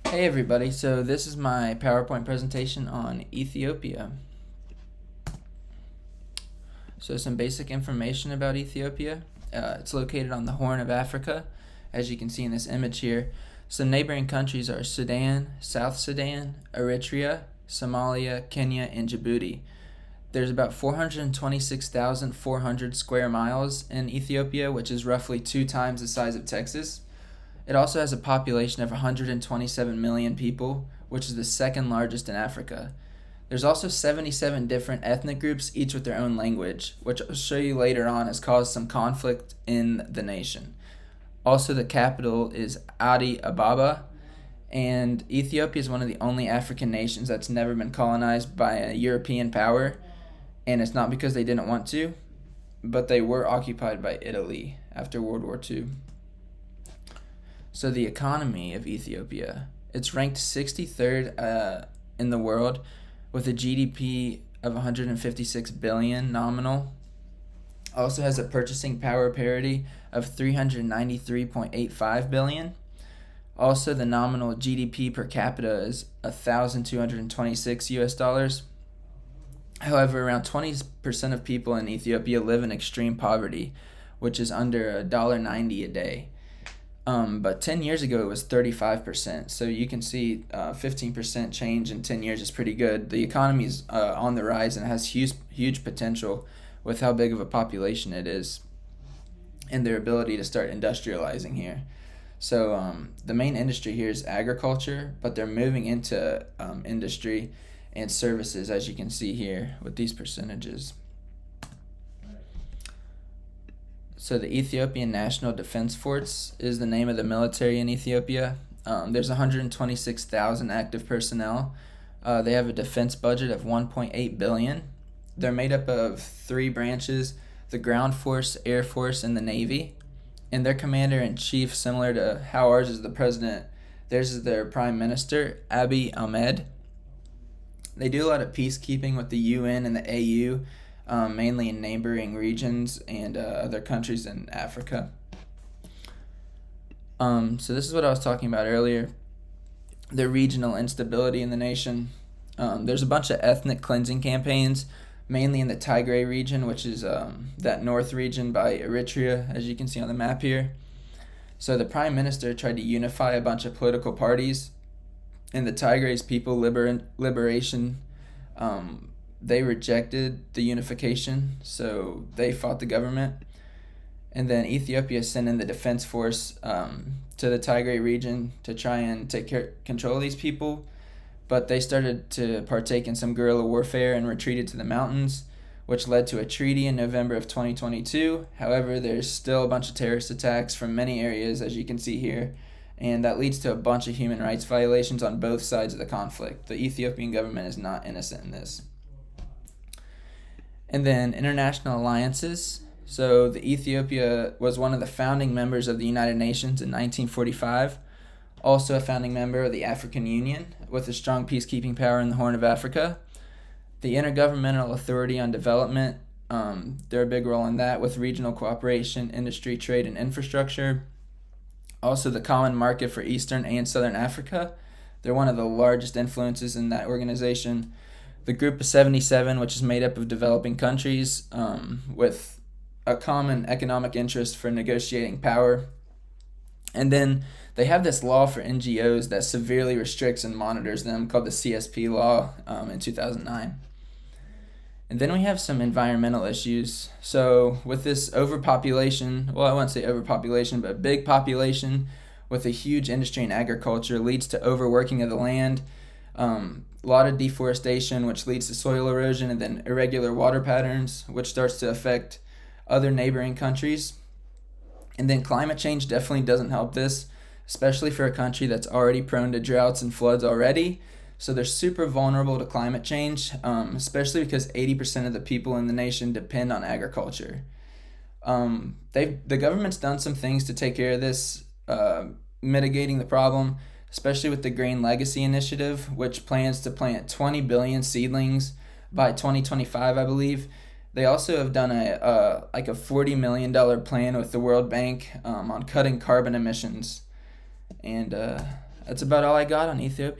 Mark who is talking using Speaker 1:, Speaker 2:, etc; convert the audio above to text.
Speaker 1: Hey everybody, so this is my PowerPoint presentation on Ethiopia. So some basic information about Ethiopia. It's located on the Horn of Africa, as you can see in this image here. Some neighboring countries are Sudan, South Sudan, Eritrea, Somalia, Kenya, and Djibouti. There's about 426,400 square miles in Ethiopia, which is roughly 2 times the size of Texas. It also has a population of 127 million people, which is the second largest in Africa. There's also 77 different ethnic groups, each with their own language, which I'll show you later on has caused some conflict in the nation. Also, the capital is Addis Ababa, and Ethiopia is one of the only African nations that's never been colonized by a European power, and it's not because they didn't want to, but they were occupied by Italy after World War II. So the economy of Ethiopia, it's ranked 63rd in the world with a GDP of 156 billion nominal. Also has a purchasing power parity of 393.85 billion. Also, the nominal GDP per capita is 1,226 US dollars. However, around 20% of people in Ethiopia live in extreme poverty, which is under $1.90 a day. But 10 years ago, it was 35%. So you can see 15% change in 10 years is pretty good. The economy is on the rise and has huge potential with how big of a population it is and their ability to start industrializing here. So the main industry here is agriculture, but they're moving into industry and services, as you can see here with these percentages. So the Ethiopian National Defense Force is the name of the military in Ethiopia. There's 126,000 active personnel. They have a defense budget of 1.8 billion. They're made up of 3 branches: the ground force, air force, and the navy. And their commander-in-chief, similar to how ours is the president, theirs is their prime minister, Abiy Ahmed. They do a lot of peacekeeping with the UN and the AU, mainly in neighboring regions and other countries in Africa. So this is what I was talking about earlier, the regional instability in the nation. There's a bunch of ethnic cleansing campaigns, mainly in the Tigray region, which is that north region by Eritrea, as you can see on the map here. So the prime minister tried to unify a bunch of political parties, and the Tigray's People Liberation, they rejected the unification, so they fought the government. And then Ethiopia sent in the defense force to the Tigray region to try and control of these people, but they started to partake in some guerrilla warfare and retreated to the mountains, which led to a treaty in November of 2022. However, there's still a bunch of terrorist attacks from many areas, as you can see here, and that leads to a bunch of human rights violations on both sides of the conflict. The Ethiopian government is not innocent in this. And then international alliances. So the Ethiopia was one of the founding members of the United Nations in 1945, also a founding member of the African Union with a strong peacekeeping power in the Horn of Africa. The Intergovernmental Authority on Development, they're a big role in that with regional cooperation, industry, trade, and infrastructure. Also the Common Market for Eastern and Southern Africa. They're one of the largest influences in that organization. The Group of 77, which is made up of developing countries with a common economic interest for negotiating power. And then they have this law for NGOs that severely restricts and monitors them, called the CSP law in 2009. And then we have some environmental issues. So with this overpopulation, well, I won't say overpopulation, but big population with a huge industry in agriculture leads to overworking of the land, a lot of deforestation, which leads to soil erosion, and then irregular water patterns, which starts to affect other neighboring countries. And then climate change definitely doesn't help this, especially for a country that's already prone to droughts and floods already. So they're super vulnerable to climate change, especially because 80% of the people in the nation depend on agriculture. The government's done some things to take care of this, mitigating the problem, especially with the Green Legacy Initiative, which plans to plant 20 billion seedlings by 2025, I believe. They also have done a $40 million plan with the World Bank on cutting carbon emissions. And that's about all I got on Ethiopia.